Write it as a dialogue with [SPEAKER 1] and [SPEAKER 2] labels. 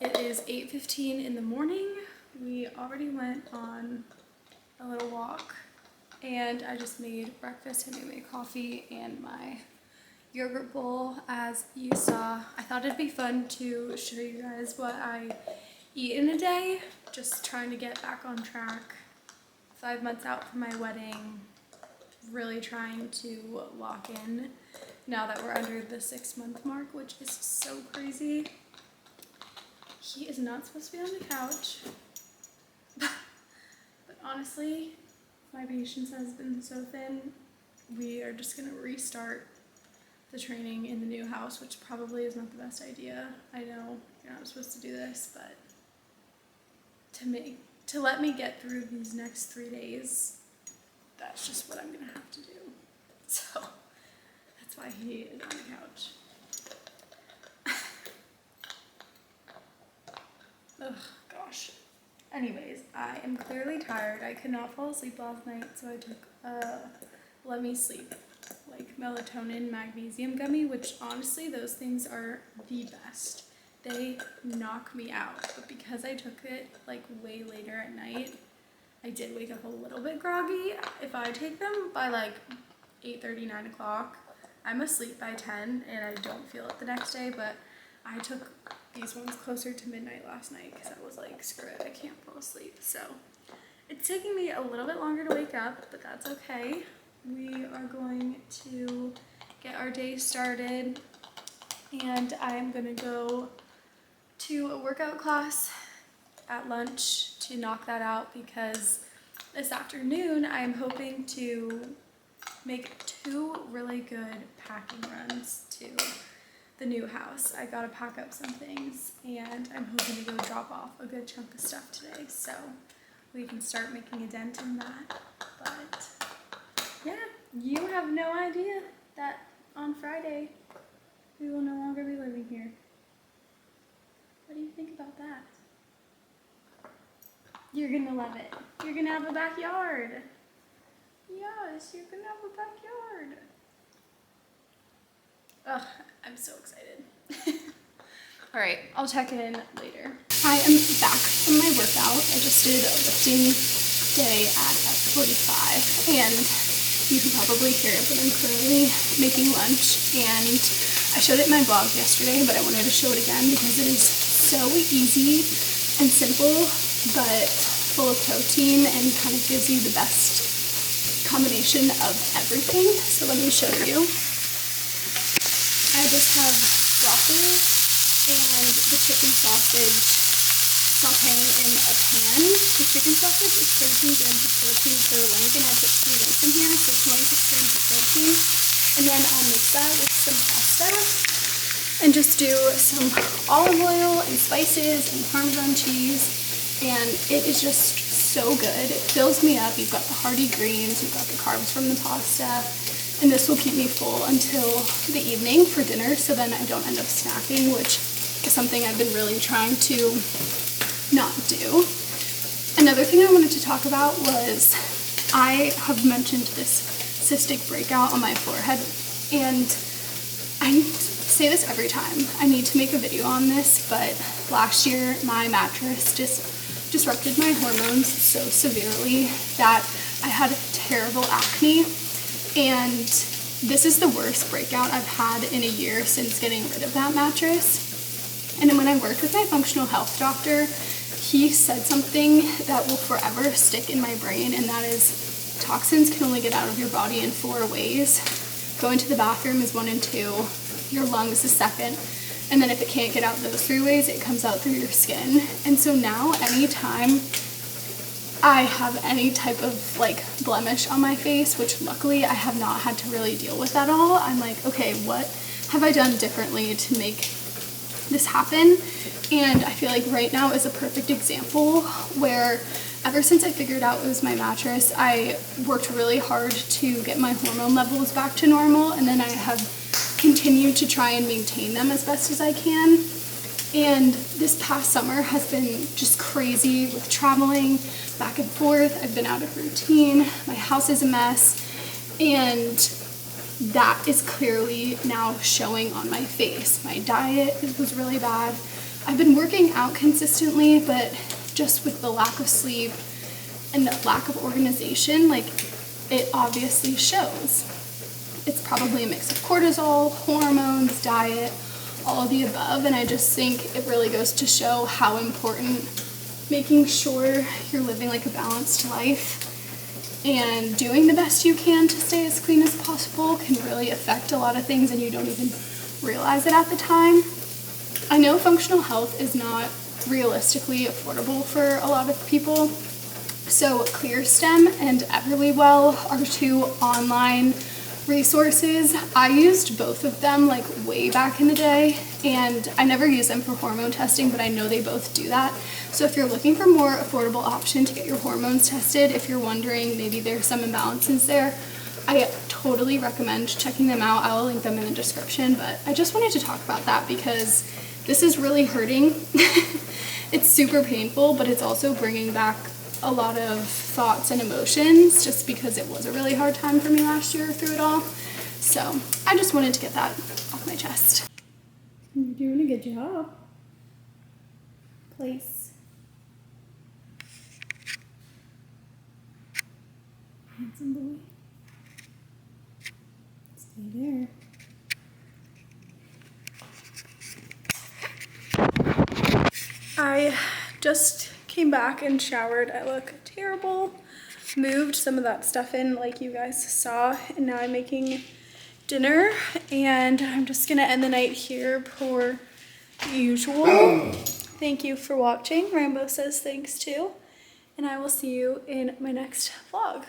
[SPEAKER 1] It is 8:15 in the morning. We already went on a little walk and I just made breakfast. I made my coffee and my yogurt bowl as you saw. I thought it'd be fun to show you guys what I eat in a day. Just trying to get back on track. 5 months out from my wedding. Really trying to lock in now that we're under the 6-month mark, which is so crazy. He is not supposed to be on the couch. But honestly, my patience has been so thin. We are just gonna restart the training in the new house, which probably is not the best idea. I know you're not supposed to do this, but to let me get through these next 3 days, that's just what I'm gonna have to do. So that's why he is on the couch. Ugh, gosh. Anyways, I am clearly tired. I could not fall asleep last night, so I took Let Me Sleep, like melatonin magnesium gummy, which honestly, those things are the best. They knock me out, but because I took it like way later at night, I did wake up a little bit groggy. If I take them by like 8:30, 9 o'clock, I'm asleep by 10 and I don't feel it the next day, but I took these ones closer to midnight last night because I was like, screw it, I can't fall asleep. So it's taking me a little bit longer to wake up, but that's okay. We are going to get our day started and I'm gonna go to a workout class at lunch to knock that out because this afternoon I'm hoping to make 2 really good packing runs to the new house. I gotta pack up some things and I'm hoping to go drop off a good chunk of stuff today so we can start making a dent in that. But yeah, you have no idea that on Friday we will no longer be living here. What do you think about that? You're gonna love it. You're gonna have a backyard. Yes, you're gonna have a backyard. Ugh, I'm so excited. All right, I'll check in later. I am back from my workout. I just did a lifting day at F45 and you can probably hear it, but I'm currently making lunch and I showed it in my blog yesterday, but I wanted to show it again because it is so easy and simple, but full of protein and kind of gives you the best combination of everything. So let me show you. I just have broccoli and the chicken sausage sauteing in a pan. The chicken sausage is 13 grams of protein per link, and I put 2 links in here, so 26 grams of protein. And then I'll mix that with some pasta and just do some olive oil and spices and Parmesan cheese, and it is just so good. It fills me up. You've got the hearty greens, you've got the carbs from the pasta, and this will keep me full until the evening for dinner, so then I don't end up snacking, which is something I've been really trying to not do. Another thing I wanted to talk about was I have mentioned this cystic breakout on my forehead, and I say this every time. I need to make a video on this, but last year my mattress just disrupted my hormones so severely that I had terrible acne, and this is the worst breakout I've had in a year since getting rid of that mattress. And then when I worked with my functional health doctor, he said something that will forever stick in my brain, and that is toxins can only get out of your body in 4 ways. Going to the bathroom is 1 and 2, your lungs is 2nd, and then if it can't get out those 3 ways, it comes out through your skin. And so now anytime I have any type of like blemish on my face, which luckily I have not had to really deal with at all, I'm like, okay, what have I done differently to make this happen? And I feel like right now is a perfect example where ever since I figured out it was my mattress, I worked really hard to get my hormone levels back to normal, and then I have continued to try and maintain them as best as I can. And this past summer has been just crazy with traveling back and forth. I've been out of routine. My house is a mess. And that is clearly now showing on my face. My diet was really bad. I've been working out consistently, but just with the lack of sleep and the lack of organization, like, it obviously shows. It's probably a mix of cortisol, hormones, diet, all of the above, and I just think it really goes to show how important making sure you're living like a balanced life and doing the best you can to stay as clean as possible can really affect a lot of things, and you don't even realize it at the time. I know functional health is not realistically affordable for a lot of people, so ClearStem and Everlywell are two online resources. I used both of them like way back in the day, and I never used them for hormone testing, but I know they both do that. So if you're looking for more affordable option to get your hormones tested, if you're wondering maybe there's some imbalances there, I totally recommend checking them out. I'll link them in the description, but I just wanted to talk about that because this is really hurting. It's super painful, but it's also bringing back a lot of thoughts and emotions just because it was a really hard time for me last year through it all. So I just wanted to get that off my chest. You're doing a good job. Place. Handsome boy. Stay there. I just came back and showered. I look terrible. Moved some of that stuff in like you guys saw, and now I'm making dinner, and I'm just gonna end the night here per usual. Thank you for watching. Rambo says thanks too, and I will see you in my next vlog.